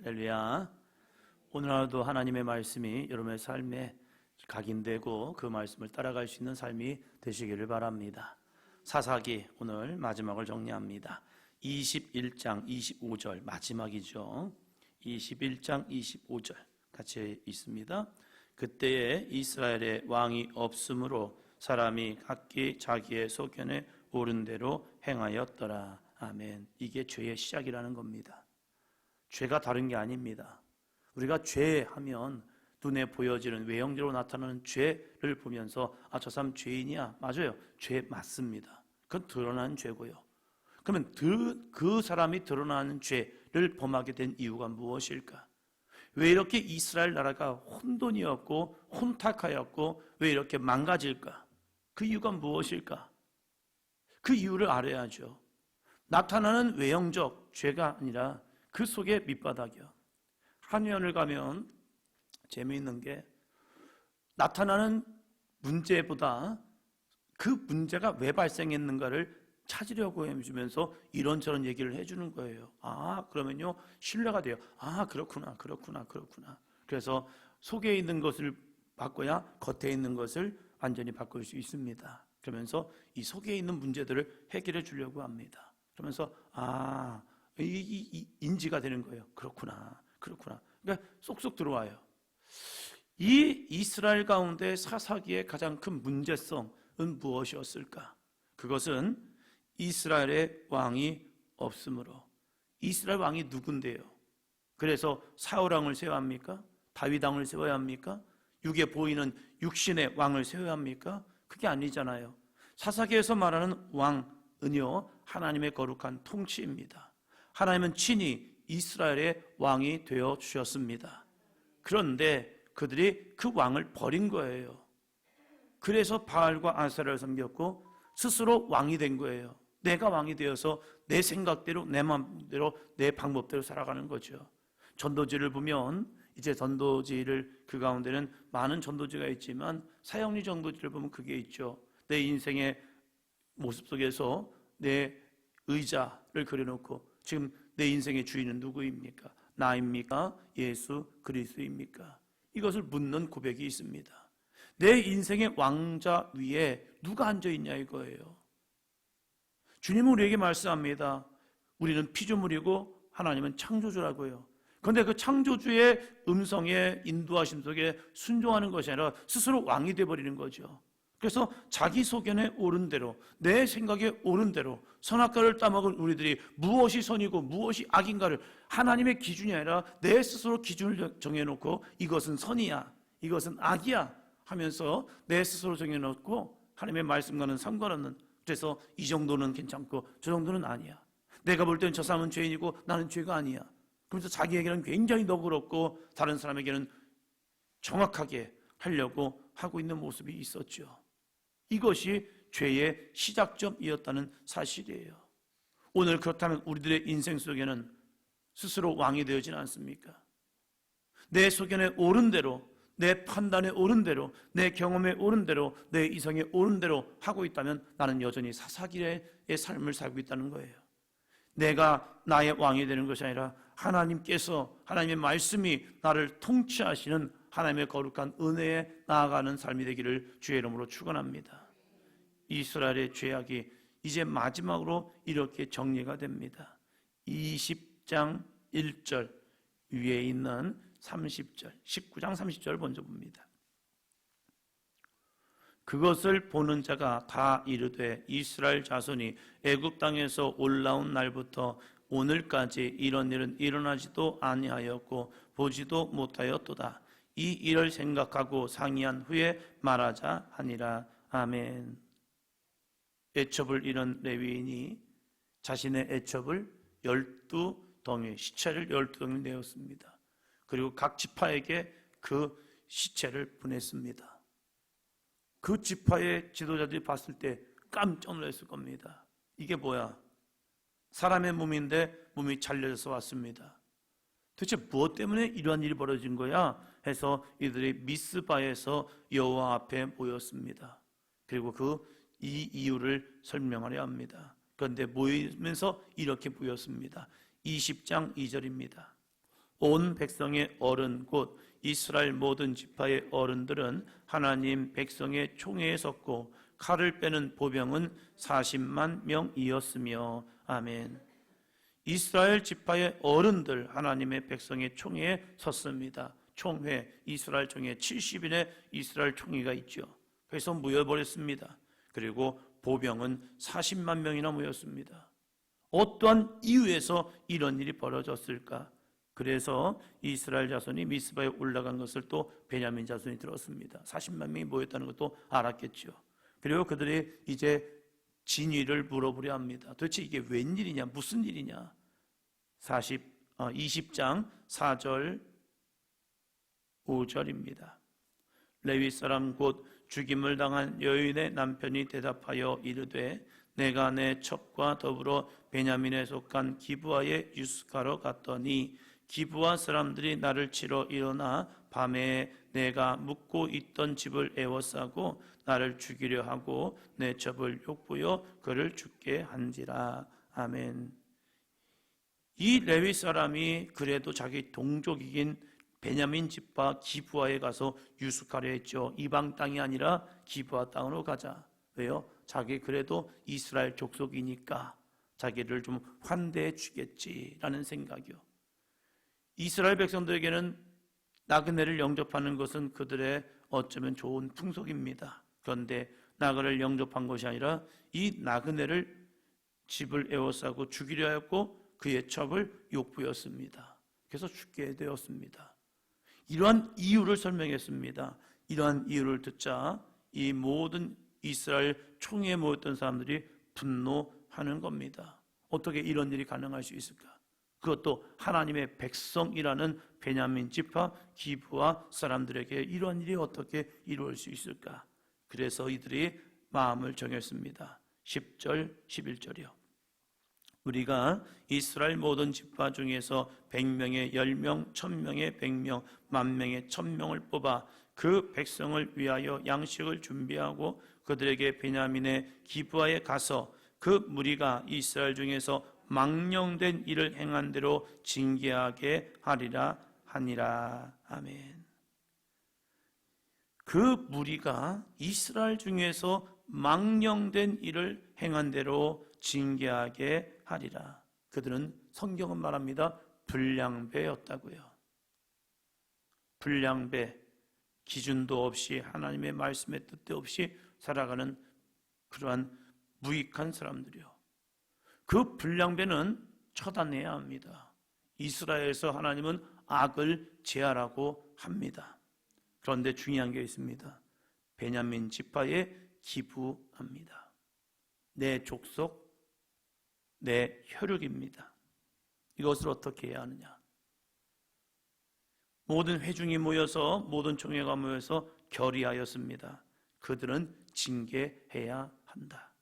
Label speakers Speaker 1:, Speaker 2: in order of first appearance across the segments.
Speaker 1: 할렐루야. 오늘 하루도 하나님의 말씀이 여러분의 삶에 각인되고 그 말씀을 따라갈 수 있는 삶이 되시기를 바랍니다. 사사기 오늘 마지막을 정리합니다. 21장 25절 마지막이죠. 21장 25절 같이 있습니다. 그때에 이스라엘의 왕이 없으므로 사람이 각기 자기의 소견에 옳은 대로 행하였더라. 아멘. 이게 죄의 시작이라는 겁니다. 죄가 다른 게 아닙니다. 우리가 죄하면 눈에 보여지는 외형적으로 나타나는 죄를 보면서 저 사람 죄인이야. 맞아요. 죄 맞습니다. 그건 드러나는 죄고요. 그러면 그 사람이 드러나는 죄를 범하게 된 이유가 무엇일까? 왜 이렇게 이스라엘 나라가 혼돈이었고 혼탁하였고 왜 이렇게 망가질까? 그 이유가 무엇일까? 그 이유를 알아야죠. 나타나는 외형적 죄가 아니라 그 속에 밑바닥이요. 한의원을 가면 재미있는 게 나타나는 문제보다 그 문제가 왜 발생했는가를 찾으려고 해주면서 이런저런 얘기를 해주는 거예요. 그러면요 신뢰가 돼요. 그렇구나. 그래서 속에 있는 것을 바꿔야 겉에 있는 것을 완전히 바꿀 수 있습니다. 그러면서 이 속에 있는 문제들을 해결해 주려고 합니다. 그러면서 이 인지가 되는 거예요. 그렇구나. 그러니까 쏙쏙 들어와요. 이 이스라엘 가운데 사사기의 가장 큰 문제성은 무엇이었을까? 그것은 이스라엘의 왕이 없으므로. 이스라엘 왕이 누군데요? 그래서 사울 왕을 세워야 합니까? 다윗 왕을 세워야 합니까? 육에 보이는 육신의 왕을 세워야 합니까? 그게 아니잖아요. 사사기에서 말하는 왕은요 하나님의 거룩한 통치입니다. 하나님은 친히 이스라엘의 왕이 되어 주셨습니다. 그런데 그들이 그 왕을 버린 거예요. 그래서 바알과 아세라를 섬겼고 스스로 왕이 된 거예요. 내가 왕이 되어서 내 생각대로 내 마음대로 내 방법대로 살아가는 거죠. 전도지를 보면 이제 전도지를 그 가운데는 많은 전도지가 있지만 사형리 전도지를 보면 그게 있죠. 내 인생의 모습 속에서 내 의자를 그려놓고 지금 내 인생의 주인은 누구입니까? 나입니까? 예수 그리스도입니까? 이것을 묻는 고백이 있습니다. 내 인생의 왕자 위에 누가 앉아있냐 이거예요. 주님은 우리에게 말씀합니다. 우리는 피조물이고 하나님은 창조주라고요. 그런데 그 창조주의 음성에 인도하심 속에 순종하는 것이 아니라 스스로 왕이 되어버리는 거죠. 그래서 자기 소견에 옳은 대로 내 생각에 옳은 대로 선악과를 따먹은 우리들이 무엇이 선이고 무엇이 악인가를 하나님의 기준이 아니라 내 스스로 기준을 정해놓고 이것은 선이야 이것은 악이야 하면서 내 스스로 정해놓고 하나님의 말씀과는 상관없는, 그래서 이 정도는 괜찮고 저 정도는 아니야, 내가 볼 때는 저 사람은 죄인이고 나는 죄가 아니야, 그러면서 자기에게는 굉장히 너그럽고 다른 사람에게는 정확하게 하려고 하고 있는 모습이 있었죠. 이것이 죄의 시작점이었다는 사실이에요. 오늘 그렇다면 우리들의 인생 속에는 스스로 왕이 되어지는 않습니까? 내 소견에 옳은 대로, 내 판단에 옳은 대로, 내 경험에 옳은 대로, 내 이성에 옳은 대로 하고 있다면 나는 여전히 사사기의 삶을 살고 있다는 거예요. 내가 나의 왕이 되는 것이 아니라 하나님께서, 하나님의 말씀이 나를 통치하시는 하나님의 거룩한 은혜에 나아가는 삶이 되기를 주의 이름으로 축원합니다. 이스라엘의 죄악이 이제 마지막으로 이렇게 정리가 됩니다. 20장 1절 위에 있는 30절, 19장 30절을 먼저 봅니다. 그것을 보는 자가 다 이르되 이스라엘 자손이 애굽 땅에서 올라온 날부터 오늘까지 이런 일은 일어나지도 아니하였고 보지도 못하였도다. 이 일을 생각하고 상의한 후에 말하자 하니라. 아멘. 애첩을 잃은 레위인이 자신의 애첩을 12덩이, 시체를 12덩이 내었습니다. 그리고 각 지파에게 그 시체를 보냈습니다. 그 지파의 지도자들이 봤을 때 깜짝 놀랐을 겁니다. 이게 뭐야? 사람의 몸인데 몸이 잘려져서 왔습니다. 도대체 무엇 때문에 이러한 일이 벌어진 거야? 해서 이들이 미스바에서 여호와 앞에 모였습니다. 그리고 이 이유를 설명하려 합니다. 그런데 모이면서 이렇게 모였습니다. 20장 2절입니다. 온 백성의 어른 곧 이스라엘 모든 지파의 어른들은 하나님 백성의 총회에 섰고 칼을 빼는 보병은 40만 명이었으며. 아멘. 이스라엘 지파의 어른들, 하나님의 백성의 총회에 섰습니다. 총회, 이스라엘 총회, 70인의 이스라엘 총회가 있죠. 그래서 모여버렸습니다. 그리고 보병은 40만 명이나 모였습니다. 어떠한 이유에서 이런 일이 벌어졌을까? 그래서 이스라엘 자손이 미스바에 올라간 것을 또 베냐민 자손이 들었습니다. 40만 명이 모였다는 것도 알았겠죠. 그리고 그들이 이제 진위를 물어보려 합니다. 도대체 이게 웬일이냐, 무슨 일이냐? 20장 4절 5절입니다. 레위 사람 곧 죽임을 당한 여인의 남편이 대답하여 이르되 내가 내 첩과 더불어 베냐민에 속한 기브아의 유스가로 갔더니 기브아 사람들이 나를 치러 일어나 밤에 내가 묵고 있던 집을 에워싸고 나를 죽이려 하고 내 첩을 욕부여 그를 죽게 한지라. 아멘. 이 레위 사람이 그래도 자기 동족이긴 베냐민 집과 기브아에 가서 유숙하려 했죠. 이방 땅이 아니라 기브아 땅으로 가자. 왜요? 자기 그래도 이스라엘 족속이니까 자기를 좀 환대해 주겠지라는 생각이요. 이스라엘 백성들에게는 나그네를 영접하는 것은 그들의 어쩌면 좋은 풍속입니다. 그런데 나그네를 영접한 것이 아니라 이 나그네를 집을 에워싸고 죽이려 했고 그의 첩을 욕부였습니다. 그래서 죽게 되었습니다. 이러한 이유를 설명했습니다. 이러한 이유를 듣자 이 모든 이스라엘 총회에 모였던 사람들이 분노하는 겁니다. 어떻게 이런 일이 가능할 수 있을까? 그것도 하나님의 백성이라는 베냐민 지파 기브아 사람들에게 이런 일이 어떻게 이루어질 수 있을까? 그래서 이들이 마음을 정했습니다. 10절 11절이요. 우리가 이스라엘 모든 지파 중에서 100명의 10명, 1000명의 100명, 10,000명의 1000명을 뽑아 그 백성을 위하여 양식을 준비하고 그들에게 베냐민의 기브아에 가서 그 무리가 이스라엘 중에서 망령된 일을 행한 대로 징계하게 하리라 하니라. 아멘. 그 무리가 이스라엘 중에서 망령된 일을 행한 대로 징계하게 하리라. 그들은 성경은 말합니다. 불량배였다고요. 불량배, 기준도 없이 하나님의 말씀의 뜻도 없이 살아가는 그러한 무익한 사람들이요. 그 불량배는 처단해야 합니다. 이스라엘에서 하나님은 악을 제하라고 합니다. 그런데 중요한 게 있습니다. 베냐민 지파에 기부합니다. 내 족속, 내 혈육입니다. 이것을 어떻게 해야 하느냐? 모든 회중이 모여서 모든 총회가 모여서 결의하였습니다. 그들은 징계해야 한다.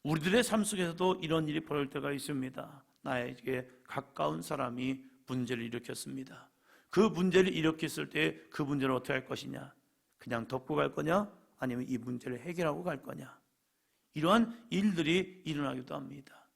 Speaker 1: 우리들의 삶 속에서도 이런 일이 벌어질 때가 있습니다. 나에게 가까운 사람이 문제를 일으켰습니다. 그 문제를 일으켰을 때 그 문제를 어떻게 할 것이냐? 그냥 덮고 갈 거냐? 아니면 이 문제를 해결하고 갈 거냐? 이러한 일들이 일어나기도 합니다.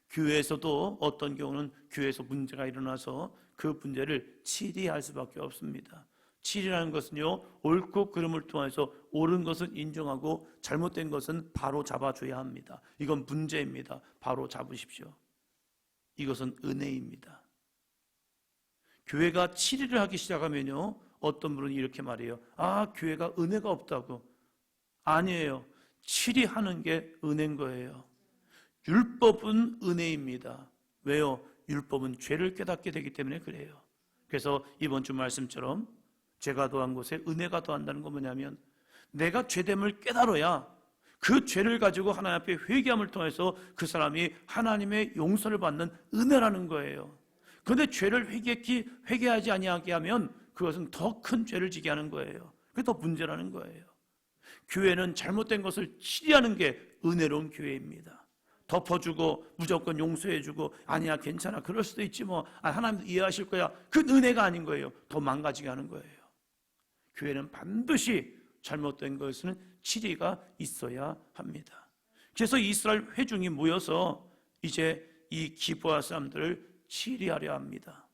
Speaker 1: 교회에서도 어떤 경우는 교회에서 문제가 일어나서 그 문제를 치리할 수밖에 없습니다. 치리라는 것은요, 옳고 그름을 통해서 옳은 것은 인정하고 잘못된 것은 바로 잡아줘야 합니다. 이건 문제입니다. 바로 잡으십시오. 이것은 은혜입니다. 교회가 치리를 하기 시작하면요, 어떤 분은 이렇게 말해요. 아, 교회가 은혜가 없다고. 아니에요. 치리하는 게 은혜인 거예요. 율법은 은혜입니다. 왜요? 율법은 죄를 깨닫게 되기 때문에 그래요. 그래서 이번 주 말씀처럼 죄가 더한 곳에 은혜가 더한다는 건 뭐냐면 내가 죄됨을 깨달아야 그 죄를 가지고 하나님 앞에 회개함을 통해서 그 사람이 하나님의 용서를 받는 은혜라는 거예요. 그런데 죄를 회개하지 아니하게 하면 그것은 더 큰 죄를 지게 하는 거예요. 그게 더 문제라는 거예요. 교회는 잘못된 것을 치리하는 게 은혜로운 교회입니다. 덮어주고 무조건 용서해주고 아니야 괜찮아 그럴 수도 있지 뭐 하나님도 이해하실 거야. 그건 은혜가 아닌 거예요. 더 망가지게 하는 거예요. 교회는 반드시 잘못된 것은 치리가 있어야 합니다. 그래서 이스라엘 회중이 모여서 이제 이 기브아 사람들을 치리하려 합니다.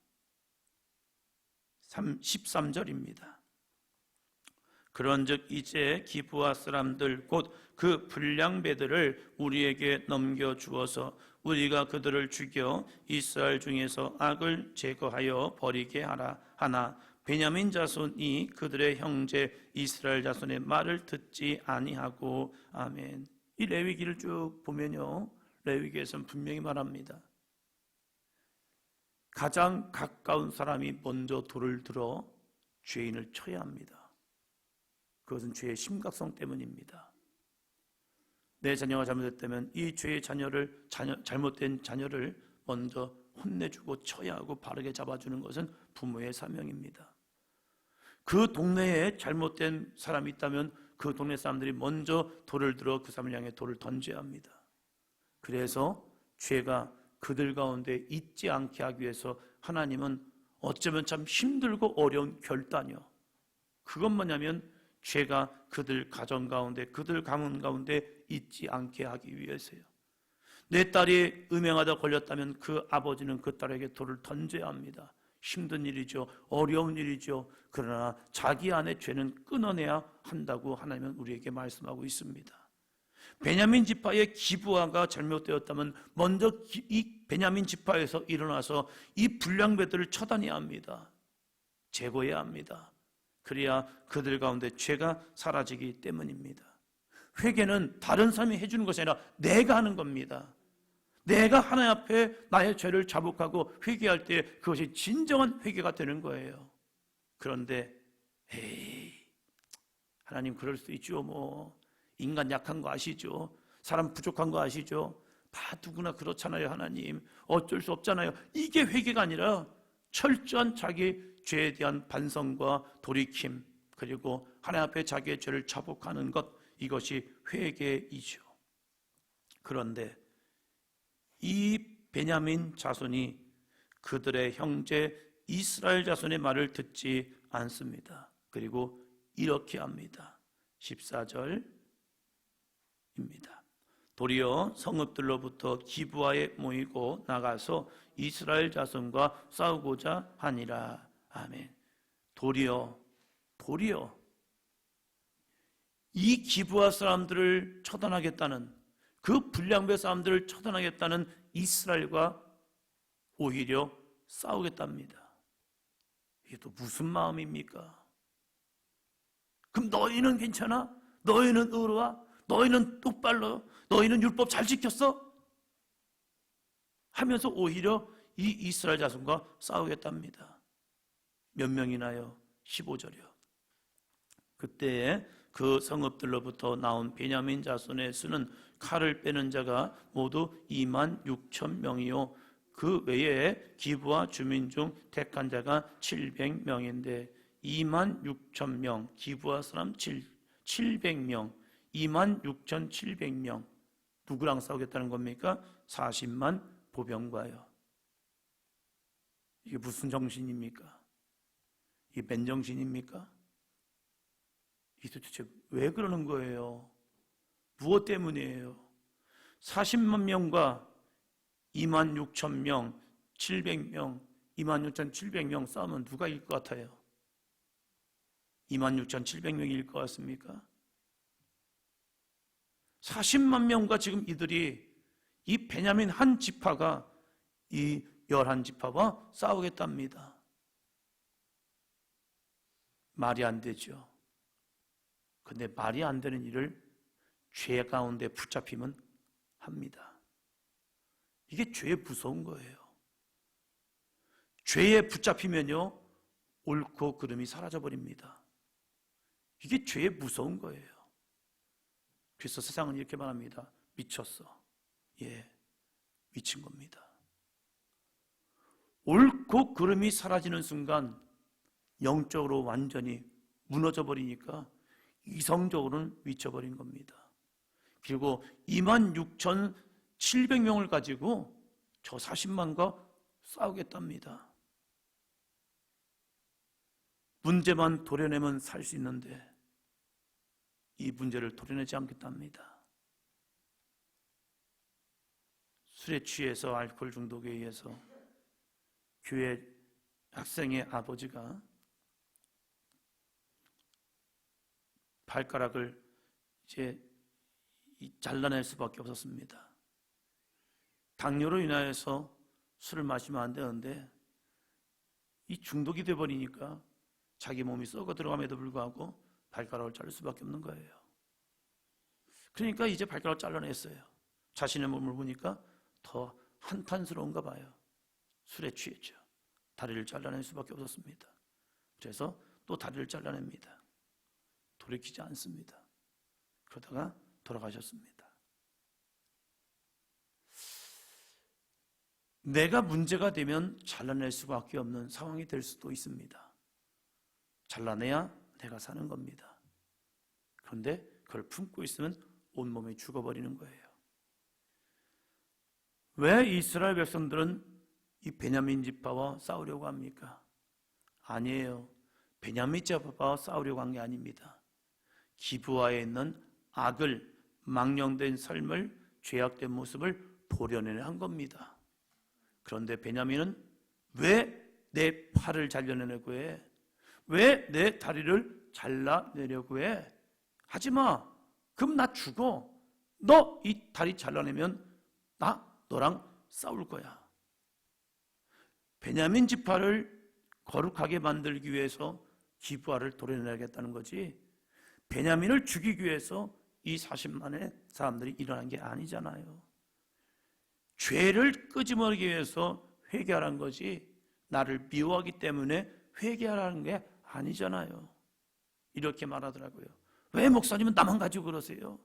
Speaker 1: 13절입니다. 그런즉 이제 기브아 사람들 곧 그 불량배들을 우리에게 넘겨주어서 우리가 그들을 죽여 이스라엘 중에서 악을 제거하여 버리게 하라 하나 베냐민 자손이 그들의 형제 이스라엘 자손의 말을 듣지 아니하고. 아멘. 이 레위기를 쭉 보면요, 레위기에서는 분명히 말합니다. 가장 가까운 사람이 먼저 돌을 들어 죄인을 쳐야 합니다. 그것은 죄의 심각성 때문입니다. 내 자녀가 잘못했다면 이 죄의 잘못된 자녀를 먼저 혼내주고 쳐야 하고 바르게 잡아주는 것은 부모의 사명입니다. 그 동네에 잘못된 사람이 있다면 그 동네 사람들이 먼저 돌을 들어 그 사람을 향해 돌을 던져야 합니다. 그래서 죄가 그들 가운데 있지 않게 하기 위해서 하나님은 어쩌면 참 힘들고 어려운 결단이요, 그것 뭐냐면 죄가 그들 가정 가운데, 그들 가문 가운데 있지 않게 하기 위해서요. 내 딸이 음행하다 걸렸다면 그 아버지는 그 딸에게 돌을 던져야 합니다. 힘든 일이죠. 어려운 일이죠. 그러나 자기 안의 죄는 끊어내야 한다고 하나님은 우리에게 말씀하고 있습니다. 베냐민 지파의 기브아가 잘못되었다면 먼저 이 베냐민 지파에서 일어나서 이 불량배들을 처단해야 합니다. 제거해야 합니다. 그래야 그들 가운데 죄가 사라지기 때문입니다. 회개는 다른 사람이 해주는 것이 아니라 내가 하는 겁니다. 내가 하나님 앞에 나의 죄를 자복하고 회개할 때 그것이 진정한 회개가 되는 거예요. 그런데 에이, 하나님 그럴 수 있죠. 뭐 인간 약한 거 아시죠? 사람 부족한 거 아시죠? 다 누구나 그렇잖아요. 하나님 어쩔 수 없잖아요. 이게 회개가 아니라 철저한 자기 죄에 대한 반성과 돌이킴, 그리고 하나님 앞에 자기의 죄를 자복하는 것, 이것이 회개이죠. 그런데 이 베냐민 자손이 그들의 형제 이스라엘 자손의 말을 듣지 않습니다. 그리고 이렇게 합니다. 14절입니다. 도리어 성읍들로부터 기브아에 모이고 나가서 이스라엘 자손과 싸우고자 하니라. 아멘. 도리어 이 기브아 사람들을 처단하겠다는, 그 불량배 사람들을 처단하겠다는 이스라엘과 오히려 싸우겠답니다. 이게 또 무슨 마음입니까? 그럼 너희는 괜찮아? 너희는 의로와? 너희는 똑바로? 너희는 율법 잘 지켰어? 하면서 오히려 이 이스라엘 자손과 싸우겠답니다. 몇 명이나요? 15절이요. 그때에 그 성읍들로부터 나온 베냐민 자손의 수는 칼을 빼는 자가 모두 26,000명이요 그 외에 기브아 주민 중 택한 자가 700명인데 26,000명, 기브아 사람 700명, 26,700명. 누구랑 싸우겠다는 겁니까? 40만 보병과요. 이게 무슨 정신입니까? 이게 맨정신입니까? 이 도대체 왜 그러는 거예요? 무엇 때문이에요? 40만 명과 26,000명, 700명, 26,700명 싸우면 누가 이길 것 같아요? 26,700명이 이길 것 같습니까? 40만 명과 지금 이들이, 이 베냐민 한 지파가 이 11지파와 싸우겠답니다. 말이 안 되죠. 근데 말이 안 되는 일을 죄 가운데 붙잡히면 합니다. 이게 죄의 무서운 거예요. 죄에 붙잡히면요, 옳고 그름이 사라져버립니다. 이게 죄의 무서운 거예요. 그래서 세상은 이렇게 말합니다. 미쳤어. 예, 미친 겁니다. 옳고 그름이 사라지는 순간 영적으로 완전히 무너져 버리니까 이성적으로는 미쳐버린 겁니다. 그리고 26,700명을 가지고 저 40만과 싸우겠답니다. 문제만 도려내면 살 수 있는데 이 문제를 도려내지 않겠답니다. 술에 취해서 알코올 중독에 의해서 교회 학생의 아버지가 발가락을 이제 잘라낼 수밖에 없었습니다. 당뇨로 인하여서 술을 마시면 안 되는데 이 중독이 돼버리니까 자기 몸이 썩어 들어감에도 불구하고 발가락을 자를 수밖에 없는 거예요. 그러니까 이제 발가락을 잘라냈어요. 자신의 몸을 보니까 더 한탄스러운가 봐요. 술에 취했죠. 다리를 잘라낼 수밖에 없었습니다. 그래서 또 다리를 잘라냅니다. 돌이키지 않습니다. 그러다가 돌아가셨습니다. 내가 문제가 되면 잘라낼 수밖에 없는 상황이 될 수도 있습니다. 잘라내야 내가 사는 겁니다. 그런데 그걸 품고 있으면 온몸이 죽어버리는 거예요. 왜 이스라엘 백성들은 이 베냐민 지파와 싸우려고 합니까? 아니에요. 베냐민 지파와 싸우려고 한 게 아닙니다. 기브아에 있는 악을, 망령된 삶을, 죄악된 모습을 보려내려 한 겁니다. 그런데 베냐민은 왜 내 팔을 잘라내려고 해? 왜 내 다리를 잘라내려고 해? 하지마. 그럼 나 죽어. 너 이 다리 잘라내면 나 너랑 싸울 거야. 베냐민 지파를 거룩하게 만들기 위해서 기브아를 도려내야겠다는 거지, 베냐민을 죽이기 위해서 이 40만의 사람들이 일어난 게 아니잖아요. 죄를 끄집어내기 위해서 회개하라는 거지, 나를 미워하기 때문에 회개하라는 게 아니잖아요. 이렇게 말하더라고요. 왜 목사님은 나만 가지고 그러세요?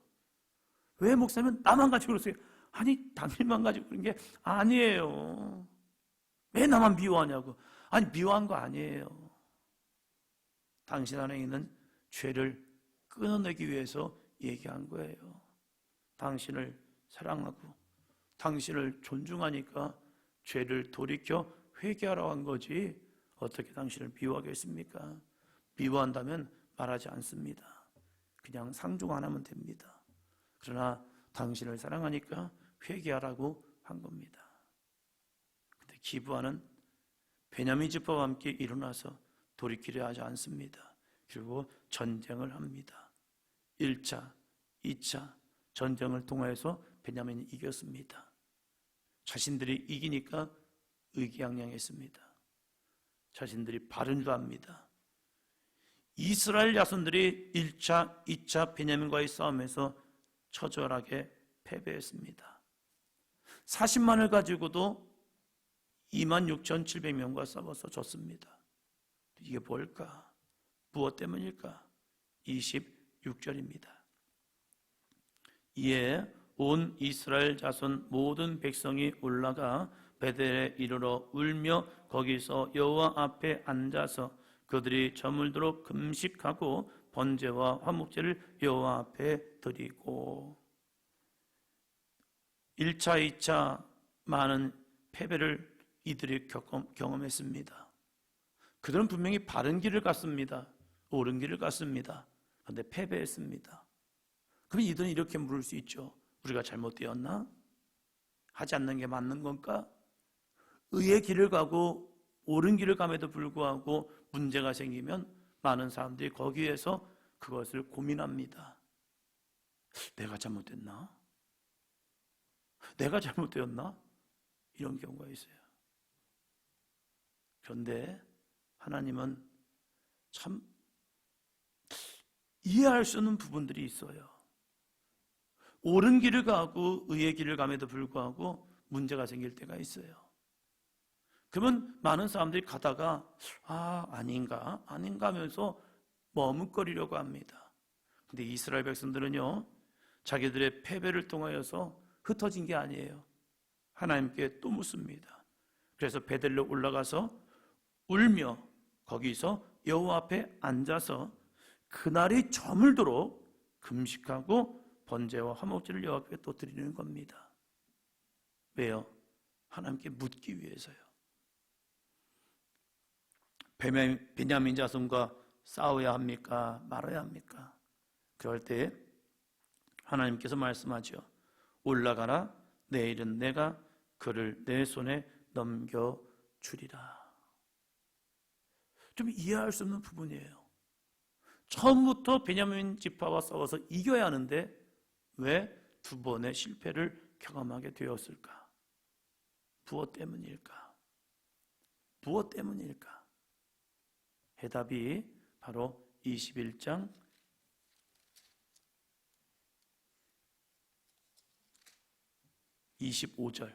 Speaker 1: 왜 목사님은 나만 가지고 그러세요? 아니, 당신만 가지고 그런 게 아니에요. 왜 나만 미워하냐고. 아니, 미워한 거 아니에요. 당신 안에 있는 죄를 끊어내기 위해서 얘기한 거예요. 당신을 사랑하고 당신을 존중하니까 죄를 돌이켜 회개하라고 한 거지, 어떻게 당신을 미워하겠습니까? 미워한다면 말하지 않습니다. 그냥 상종 안 하면 됩니다. 그러나 당신을 사랑하니까 회개하라고 한 겁니다. 근데 기브아는 베냐민 지파와 함께 일어나서 돌이키려 하지 않습니다. 그리고 전쟁을 합니다. 1차, 2차 전쟁을 통해서 베냐민이 이겼습니다. 자신들이 이기니까 의기양양했습니다. 자신들이 바른 줄 압니다. 이스라엘 자손들이 1차, 2차 베냐민과의 싸움에서 처절하게 패배했습니다. 40만을 가지고도 26,700명과 싸워서 졌습니다. 이게 뭘까? 무엇 때문일까? 26절입니다. 이에 온 이스라엘 자손 모든 백성이 올라가 베델에 이르러 울며 거기서 여호와 앞에 앉아서 그들이 저물도록 금식하고 번제와 화목제를 여호와 앞에 드리고, 1차, 2차 많은 패배를 이들이 경험했습니다. 그들은 분명히 바른 길을 갔습니다. 옳은 길을 갔습니다. 그런데 패배했습니다. 그럼 이들은 이렇게 물을 수 있죠. 우리가 잘못되었나? 하지 않는 게 맞는 건가? 의의 길을 가고 옳은 길을 감에도 불구하고 문제가 생기면 많은 사람들이 거기에서 그것을 고민합니다. 내가 잘못됐나? 내가 잘못되었나? 이런 경우가 있어요. 그런데 하나님은 참 이해할 수 없는 부분들이 있어요. 옳은 길을 가고 의의 길을 감에도 불구하고 문제가 생길 때가 있어요. 그러면 많은 사람들이 가다가 아닌가 하면서 머뭇거리려고 합니다. 근데 이스라엘 백성들은요, 자기들의 패배를 통하여서 흩어진 게 아니에요. 하나님께 또 묻습니다. 그래서 베델로 올라가서 울며 거기서 여호와 앞에 앉아서 그날이 저물도록 금식하고 번제와 화목제를 여호와 앞에 또 드리는 겁니다. 왜요? 하나님께 묻기 위해서요. 베냐민 자손과 싸워야 합니까? 말아야 합니까? 그럴 때 하나님께서 말씀하죠. 올라가라, 내일은 내가 그를 내 손에 넘겨 주리라. 좀 이해할 수 없는 부분이에요. 처음부터 베냐민 지파와 싸워서 이겨야 하는데 왜 두 번의 실패를 경험하게 되었을까? 무엇 때문일까? 무엇 때문일까? 해답이 바로 21장 25절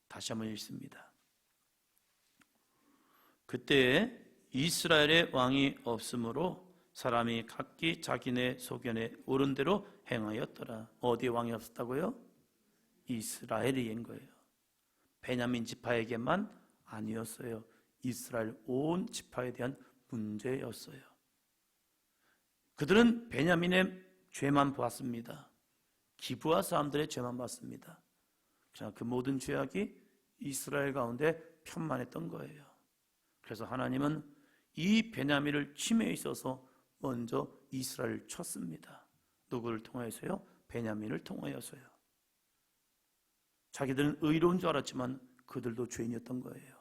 Speaker 1: 다시 한번 읽습니다. 그때 이스라엘의 왕이 없으므로 사람이 각기 자기네 소견에 오른 대로 행하였더라. 어디에 왕이 없었다고요? 이스라엘인 거예요. 베냐민 지파에게만 아니었어요. 이스라엘 온 지파에 대한 문제였어요. 그들은 베냐민의 죄만 보았습니다. 기브아 사람들의 죄만 봤습니다. 자, 그 모든 죄악이 이스라엘 가운데 편만했던 거예요. 그래서 하나님은 이 베냐민을 침해에 있어서 먼저 이스라엘을 쳤습니다. 누구를 통해서요? 베냐민을 통하여서요. 자기들은 의로운 줄 알았지만 그들도 죄인이었던 거예요.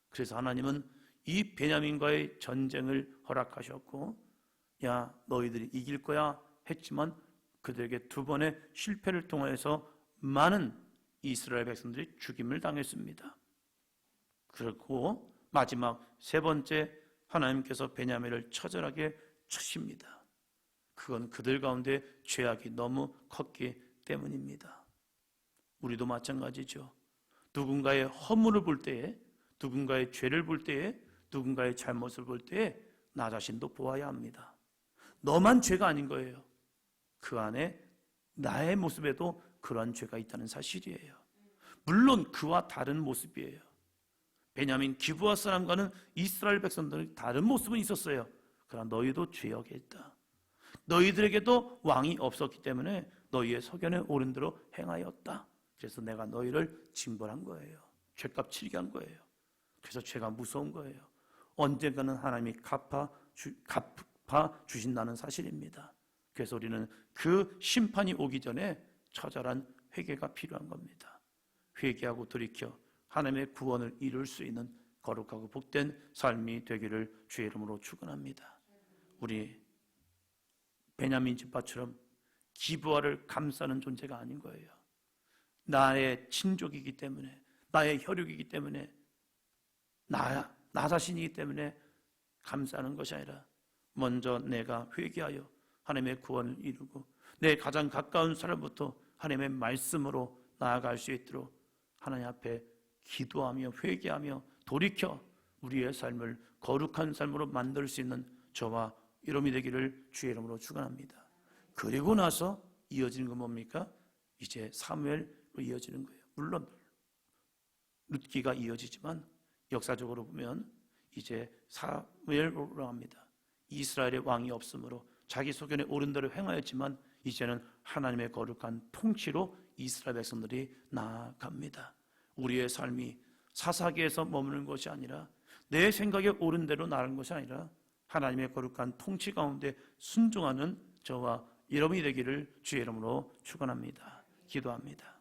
Speaker 1: 그래서 하나님은 이 베냐민과의 전쟁을 허락하셨고, 야, 너희들이 이길 거야 했지만 그들에게 두 번의 실패를 통해서 많은 이스라엘 백성들이 죽임을 당했습니다. 그리고 마지막 세 번째, 하나님께서 베냐민을 처절하게 치십니다. 그건 그들 가운데 죄악이 너무 컸기 때문입니다. 우리도 마찬가지죠. 누군가의 허물을 볼 때에, 누군가의 죄를 볼 때에, 누군가의 잘못을 볼 때에 나 자신도 보아야 합니다. 너만 죄가 아닌 거예요. 그 안에 나의 모습에도 그러한 죄가 있다는 사실이에요. 물론 그와 다른 모습이에요. 베냐민 기브아 사람과는 이스라엘 백성들은 다른 모습은 있었어요. 그러나 너희도 죄악에 있다. 너희들에게도 왕이 없었기 때문에 너희의 소견에 오른 대로 행하였다. 그래서 내가 너희를 징벌한 거예요. 죄값 치르게 한 거예요. 그래서 죄가 무서운 거예요. 언젠가는 하나님이 갚아 주신다는 사실입니다. 그래서 우리는 그 심판이 오기 전에 처절한 회개가 필요한 겁니다. 회개하고 돌이켜 하나님의 구원을 이룰 수 있는 거룩하고 복된 삶이 되기를 주의 이름으로 축원합니다. 우리 베냐민 지파처럼 기브아를 감싸는 존재가 아닌 거예요. 나의 친족이기 때문에, 나의 혈육이기 때문에, 나 자신이기 때문에 감싸는 것이 아니라 먼저 내가 회개하여 하나님의 구원을 이루고 내 가장 가까운 사람부터 하나님의 말씀으로 나아갈 수 있도록 하나님 앞에 기도하며 회개하며 돌이켜 우리의 삶을 거룩한 삶으로 만들 수 있는 저와 여러분이 되기를 주의 이름으로 축원합니다. 그리고 나서 이어지는 건 뭡니까? 이제 사무엘로 이어지는 거예요. 물론 룻기가 이어지지만 역사적으로 보면 이제 사무엘로 합니다. 이스라엘의 왕이 없으므로 자기 소견에 옳은 대로 행하였지만 이제는 하나님의 거룩한 통치로 이스라엘 백성들이 나아갑니다. 우리의 삶이 사사기에서 머무는 것이 아니라 내 생각에 옳은 대로 나아가는 것이 아니라 하나님의 거룩한 통치 가운데 순종하는 저와 여러분이 되기를 주의 이름으로 축원합니다. 기도합니다.